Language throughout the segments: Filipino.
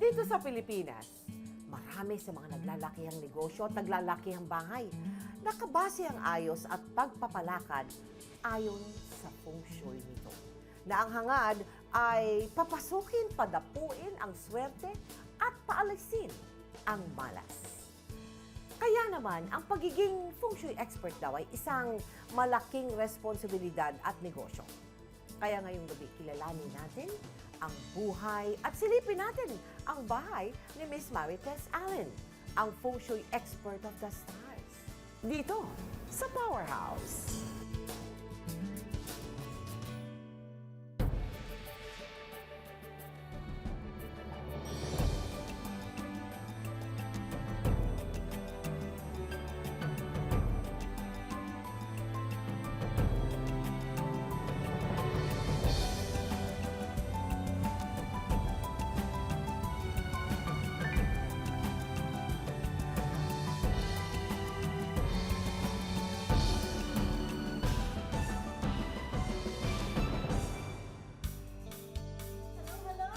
Dito sa Pilipinas, marami sa mga naglalakihang negosyo at naglalakihang bahay. Nakabase ang ayos at pagpapalakad ayon sa feng shui nito. Na ang hangad ay papasukin, padapuin ang swerte at paalisin ang malas. Kaya naman, ang pagiging feng shui expert daw ay isang malaking responsibilidad at negosyo. Kaya ngayong gabi, kilalanin natin ang buhay at silipin natin ang bahay ni Miss Marites Allen, ang feng shui expert of the stars. Dito sa Powerhouse.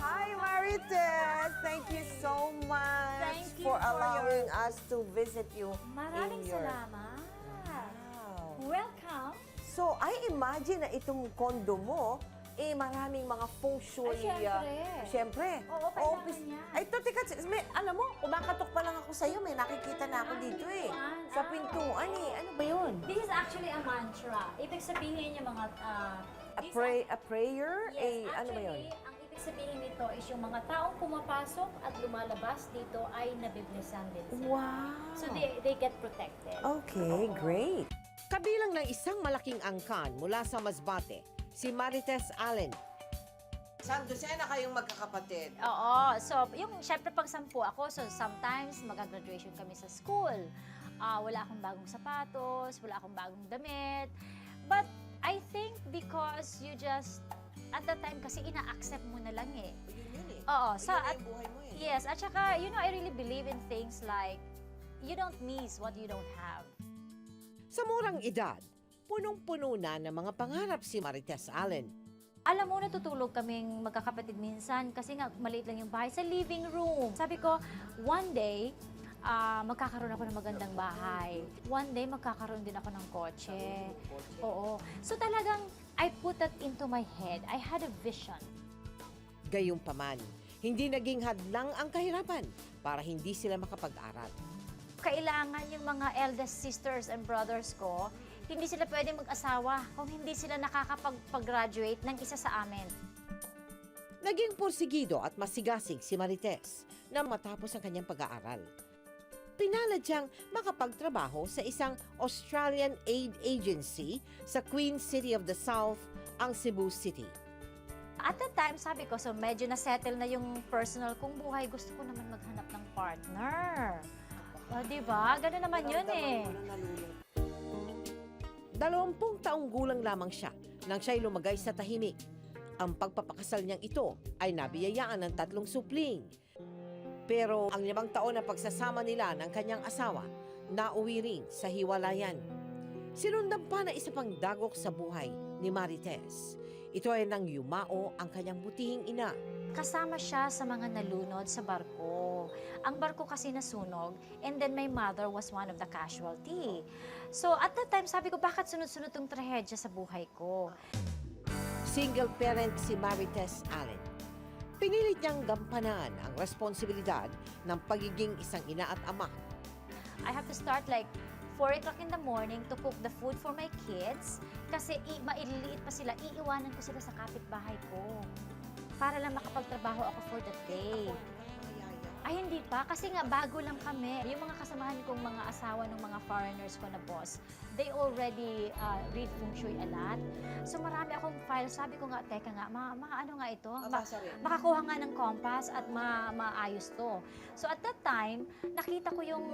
Hi, Marites! Thank you so much Thank you for for allowing us to visit you Maraming in your... salamat. Wow. Welcome. So, I imagine na itong kondo mo, maraming mga feng shui. Ay, Syempre. Oo, kailangan niya. Ay, teka, alam mo, kumakatok pa lang ako sa'yo, may nakikita na ako dito eh. Pintuan. Sa pintuan eh. Ano ba yun? This is actually a mantra. Ibig sabihin yung mga... A prayer? Yes, Ano ba yun? actually, ang ibig sabihin nito is yung mga taong pumapasok at lumalabas dito ay nabiblisan din sila. Wow. So they get protected. Okay, great. Kabilang ng isang malaking angkan mula sa Masbate, si Marites Allen. Saan dosena kayong magkakapatid? Oo. So, yung syempre pag 10 ako, so sometimes mag-graduation kami sa school. Wala akong bagong sapatos, wala akong bagong damit. But I think because you just, at that time kasi ina-accept mo na lang eh. Yun eh. Oo. Yun na yung buhay mo eh. Yes, at saka, I really believe in things like, you don't miss what you don't have. Sa murang edad, punong-puno na ng mga pangarap si Marites Allen. Alam mo, natutulog kaming magkakapatid minsan kasi nga maliit lang yung bahay sa living room. Sabi ko, one day, magkakaroon ako ng magandang bahay. One day, magkakaroon din ako ng kotse. Oo. So talagang, I put that into my head. I had a vision. Gayunpaman, hindi naging hadlang ang kahirapan para hindi sila makapag-aral. Kailangan yung mga eldest sisters and brothers ko, hindi sila pwede mag-asawa kung hindi sila nakakapag-graduate ng isa sa amin. Naging porsigido at masigasig si Marites na matapos ang kanyang pag-aaral. Pinalad siyang makapagtrabaho sa isang Australian aid agency sa Queen City of the South, ang Cebu City. At that time, sabi ko, so medyo na-settle na yung personal kong buhay. Gusto ko naman maghanap ng partner. O, diba? Ganun naman yun eh. 20 taong gulang lamang siya nang siya'y lumagay sa tahimik. Ang pagpapakasal niyang ito ay nabiyayaan ng 3 supling. Pero ang 5 taon na pagsasama nila ng kanyang asawa, nauwi rin sa hiwalayan. Sinundan pa na isa pang dagok sa buhay ni Marites. Ito ay nang yumao ang kanyang butihing ina. Kasama siya sa mga nalunod sa barko. Ang barko kasi nasunog, and then my mother was one of the casualty. So at that time, sabi ko, bakit sunod-sunod tong trahedya sa buhay ko? Single parent si Marites Allen. Pinilit niyang gampanan ang responsibilidad ng pagiging isang ina at ama. I have to start like 4 o'clock in the morning to cook the food for my kids kasi maililiit pa sila, iiwanan ko sila sa kapitbahay ko para lang makapagtrabaho ako for the day. Ay, hindi pa. Kasi nga, bago lang kami. Yung mga kasamahan kong mga asawa ng mga foreigners ko na boss, they already read feng shui a lot. So, marami akong files. Sabi ko nga, teka nga, ano nga ito? Makakuha nga ng compass at maayos to. So, at that time, nakita ko yung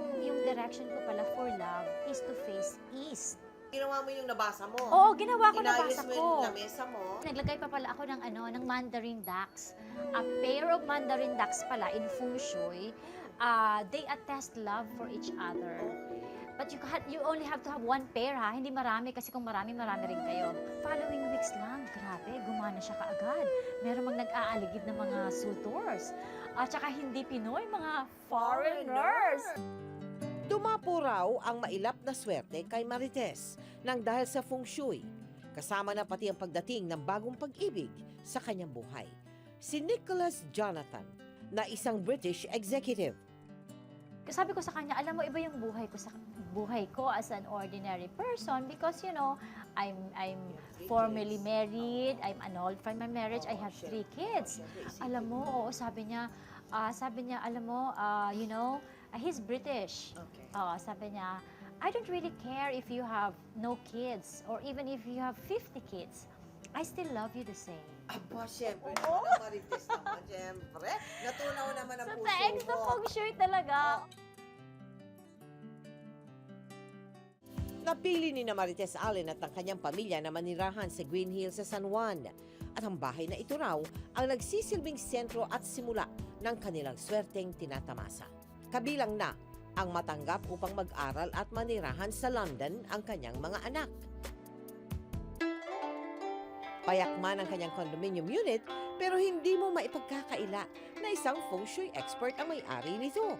direction ko pala for love is to face east. Ginawa mo yung nabasa mo? Oo, ginawa ko, nabasa Inayos mo ko. yung lamesa mo? Naglagay pa pala ako ng mandarin ducks. A pair of mandarin ducks pala in feng shui, they attest love for each other. But you only have to have one pair ha, hindi marami kasi kung marami rin kayo. Following weeks lang, grabe, gumana na siya kaagad. Meron mang nag-aaligid ng mga suitors. At saka hindi Pinoy, mga foreigners. Dumapo raw ang mailap na swerte kay Marites nang dahil sa feng shui. Kasama na pati ang pagdating ng bagong pag-ibig sa kanyang buhay. Si Nicholas Jonathan, na isang British executive. Sabi ko sa kanya, alam mo, iba yung buhay ko as an ordinary person because, you know, I'm formally married, I'm annulled from my marriage, I have 3 kids. Alam mo, oo, sabi niya, alam mo, you know, he's British. Sabi niya, I don't really care if you have no kids or even if you have 50 kids. I still love you the same. Aba, syempre naman ang Marites naman, syempre. Natunaw naman ang So, puso thanks na mo. feng shui talaga. Napili ni na Marites Allen at ang kanyang pamilya na manirahan sa Green Hills sa San Juan. At ang bahay na ito raw ang nagsisilbing sentro at simula ng kanilang swerteng tinatamasa. Kabilang na ang matanggap upang mag-aral at manirahan sa London ang kanyang mga anak. Payak man ang kanyang condominium unit, pero hindi mo maipagkakaila na isang feng shui expert ang may-ari nito.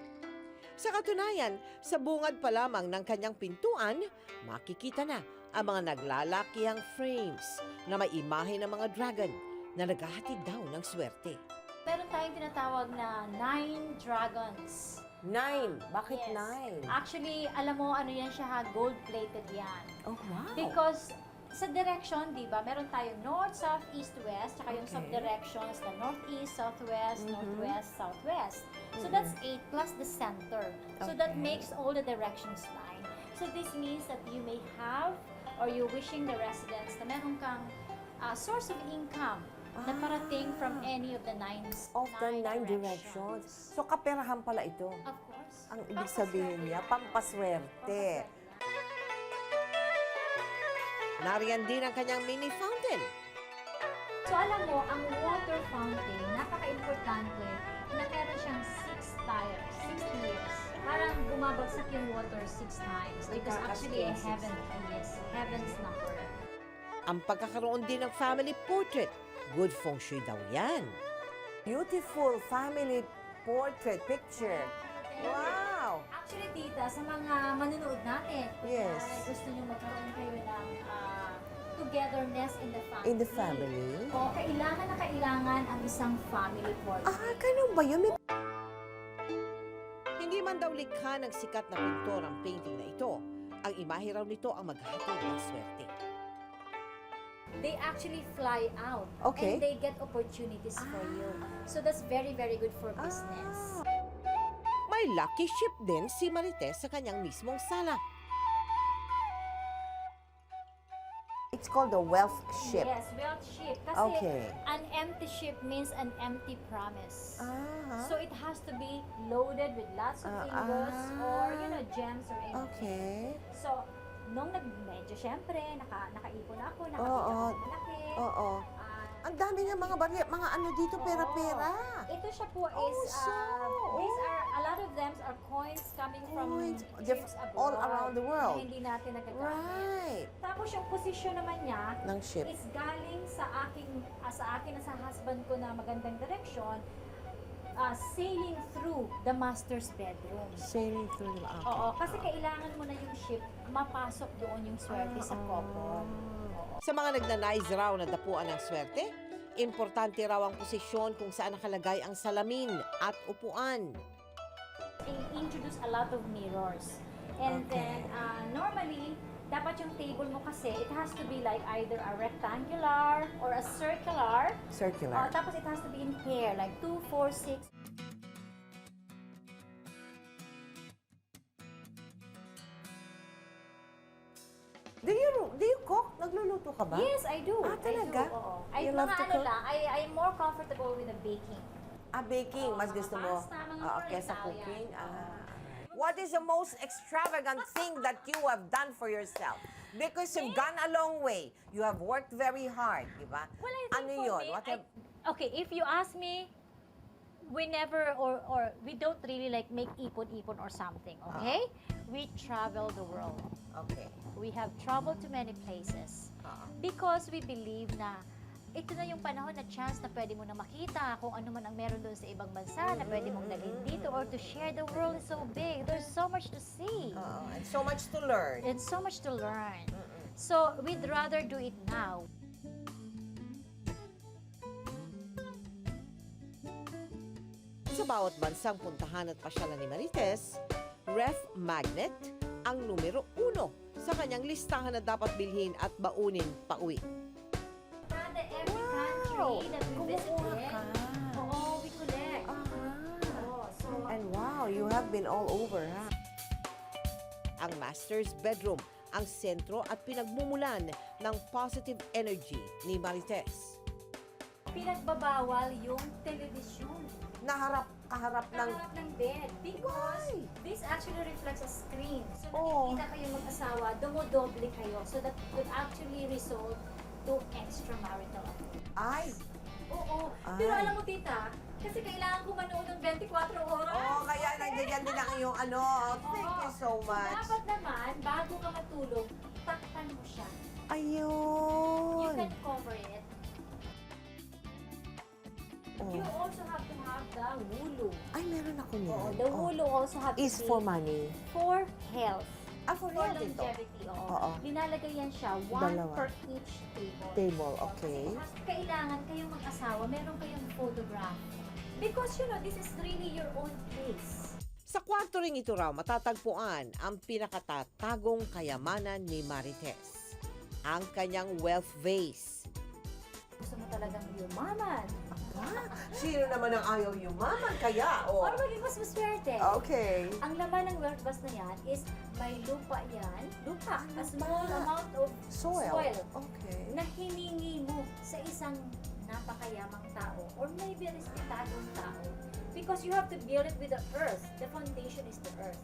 Sa katunayan, sa bungad pa lamang ng kanyang pintuan, makikita na ang mga naglalakihang frames na may imahe ng mga dragon na naghahatid daw ng swerte. Meron tayong tinatawag na 9 dragons. 9? Bakit Yes. Actually, alam mo, ano yan siya ha, gold-plated yan. Oh, wow. Because sa direction, di ba, meron tayong north, south, east, west, tsaka yung Okay. sub-directions na northeast, southwest, Mhm. northwest, southwest. So Mhm. that's 8 plus the center. So that Okay. makes all the directions 9. So this means that you may have or you're wishing the residents na meron kang source of income na parating from any of the 9 Of the 9 directions. So, kaperahan pala ito. Of course. Ang ibig sabihin niya, pampaswerte. Nariyan din ang kanyang mini fountain. So alam mo, ang water fountain, napaka-importante na meron siyang 6 tires, 6 tiers. Parang bumabagsak yung water 6 times. Because actually, heaven's number. Ang pagkakaroon din ng family portrait. Good feng shui daw yan. Beautiful family portrait picture. Wow! Actually, tita, sa mga manunood natin, Yes. kunyari gusto nyo magkaroon kayo ng togetherness in the family. In the family? O, kailangan na kailangan ang isang family portrait. Ganun ba yun? Hindi man daw likha ng sikat na pintor ang painting na ito. Ang imahe raw nito ang maghahatid ng swerte. They actually fly out. Okay. And they get opportunities for you. So that's very, very good for business. May lucky ship din si Marites sa kanyang mismong sala. It's called the wealth ship. Yes, wealth ship. Kasi Okay. an empty ship means an empty promise. Ah, So it has to be loaded with lots of ingots or, you know, gems or anything. okay. So, nung medyo syempre, nakaipon ako, nakabili Oo. ako ng malaki. Oo. Ah, Ang dami nga mga ano dito, pera-pera. ito siya po is, these are, a lot of them are coins coming from Coins. trips abroad. All around the world. Na hindi natin nagagamit. Right. Tapos yung posisyon naman niya Ng ship. is galing sa akin at sa husband ko na magandang direksyon, sailing through the master's bedroom. Sailing through the Oo, kasi kailangan mo na yung ship mapasok doon yung swerte sa couple. Sa mga nagnanais raw na dapuan ng swerte, importante raw ang posisyon kung saan nakalagay ang salamin at upuan. Introduce a lot of mirrors. And then, normally, dapat yung table mo kasi, it has to be like either a rectangular or a circular. Circular. Tapos it has to be in pair, like 2, 4, 6. Do you cook? Nagluluto ka ba? Yes, I do. Talaga? I do, oo. Ay, You love mga to ano cook? lang, I'm more comfortable with the baking. Baking. Mas Oo, gusto mo? pasta, mga more Kesa Italian. cooking? What is the most extravagant thing that you have done for yourself? Because you've gone a long way. You have worked very hard, di ba? Well, I think Ano for yun? me, okay, if you ask me, we never or we don't really like make ipon-ipon or something, okay? We travel the world. Okay. We have traveled to many places because we believe na ito na yung panahon na chance na pwede mo na makita kung ano man ang meron doon sa ibang bansa na pwede mong dalhin dito or to share. The world is so big. There's so much to see. And so much to learn. And so much to learn. So, we'd rather do it now. Sa bawat bansang puntahan at pasyalan ni Marites, Ref Magnet ang numero 1 sa kanyang listahan na dapat bilhin at baunin pauwi. Kada every Wow! country that we Kumukuha visited, ka. oo, we collect. Oo, so, And wow, you have been all over, ha? Ang master's bedroom, ang sentro at pinagmumulan ng positive energy ni Marites. pinagbabawal yung telebisyon. Kaharap ng... Kaharap ng bed. Because Why? this actually reflects a screen. So, Oh. nakikita kayo mag-asawa, dumodoble kayo. So, that could actually result to extramarital affairs. Ay! Oo. Ay. Pero alam mo, tita, kasi kailangan ko manood ng 24 oras. Kaya nandiyan din ang iyong ano. Thank you so much. Dapat naman, bago ka matulog, takpan mo siya. You Ayun. can cover it. You also have to have the hulu. Ay, meron ako niyan. Oo, the hulu also have to Is be for money. for health. For For health ito. longevity, oo. Oo. Linalagay yan siya, one Dalawa. per each table. Table, okay. Kasi kailangan kayong mag-asawa, meron kayong photograph. Because you know, this is really your own place. Sa kwarto ring ito raw matatagpuan ang pinakatatagong kayamanan ni Marites. Ang kanyang wealth vase. Gusto mo talagang yumaman. Sino naman ang ayaw yumaman kaya? Or maging mas maswerte. Okay. Ang laman ng wealth vase na yan is may lupa yan. Lupa. A small amount of Soil. Okay. Na hiningi mo sa isang napakayamang tao or maybe respetadong tao. Because you have to build it with the earth. The foundation is the earth.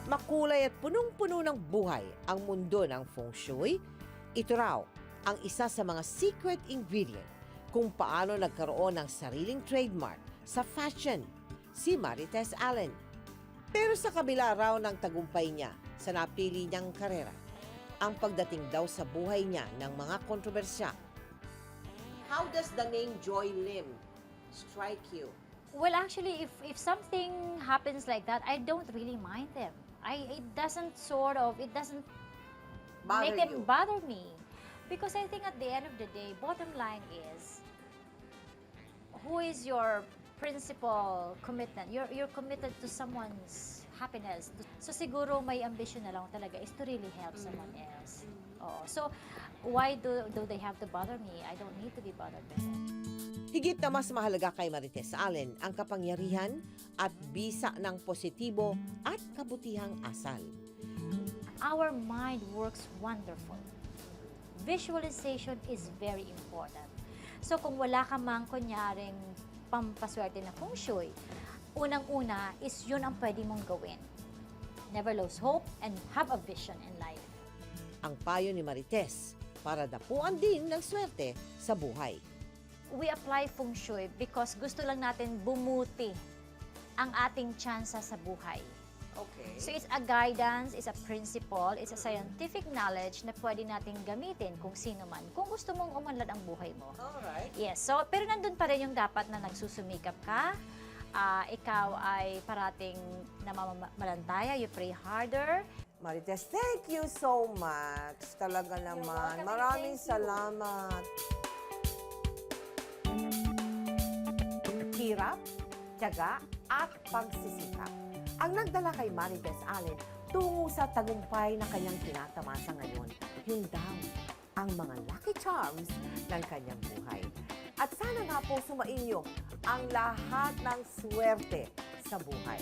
Makulay at punong-puno ng buhay ang mundo ng feng shui. Ito raw ang isa sa mga secret ingredient kung paano nagkaroon ng sariling trademark sa fashion, si Marites Allen. Pero sa kabila raw ng tagumpay niya sa napili niyang karera, ang pagdating daw sa buhay niya ng mga kontrobersya. How does the name Joy Lim strike you? Well, actually, if something happens like that, I don't really mind them. It doesn't make them bother me. Because I think at the end of the day, bottom line is, who is your principal commitment? You're committed to someone's happiness. So siguro may ambition na lang talaga is to really help someone else. Oh, so why do they have to bother me? I don't need to be bothered by them. Higit na mas mahalaga kay Marites Allen ang kapangyarihan at bisa ng positibo at kabutihang asal. Our mind works wonderful. Visualization is very important. So kung wala ka mang kunyaring pampaswerte na feng shui, unang-una is yun ang pwede mong gawin. Never lose hope and have a vision in life. Ang payo ni Marites para dapuan din ng swerte sa buhay. We apply feng shui because gusto lang natin bumuti ang ating tsansa sa buhay. Okay. So it's a guidance, it's a principle, it's a scientific knowledge na pwede nating gamitin kung sino man. Kung gusto mong umunlad ang buhay mo. Alright. Yes, so pero nandun pa rin yung dapat na nagsusumikap ka. Ikaw ay parating namamalantaya, you pray harder. Marites, thank you so much. Talaga naman. welcome. Maraming Thank you. salamat. Hirap, tiyaga, at pagsisikap ang nagdala kay Marites Allen tungo sa tagumpay na kanyang tinatamasa ngayon. Yun daw ang mga lucky charms ng kanyang buhay. At sana nga po sumainyo ang lahat ng swerte sa buhay.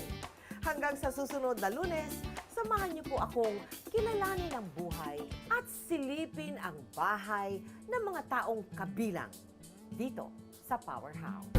Hanggang sa susunod na Lunes, samahan niyo po akong kilalanin ang buhay at silipin ang bahay ng mga taong kabilang dito sa Powerhouse.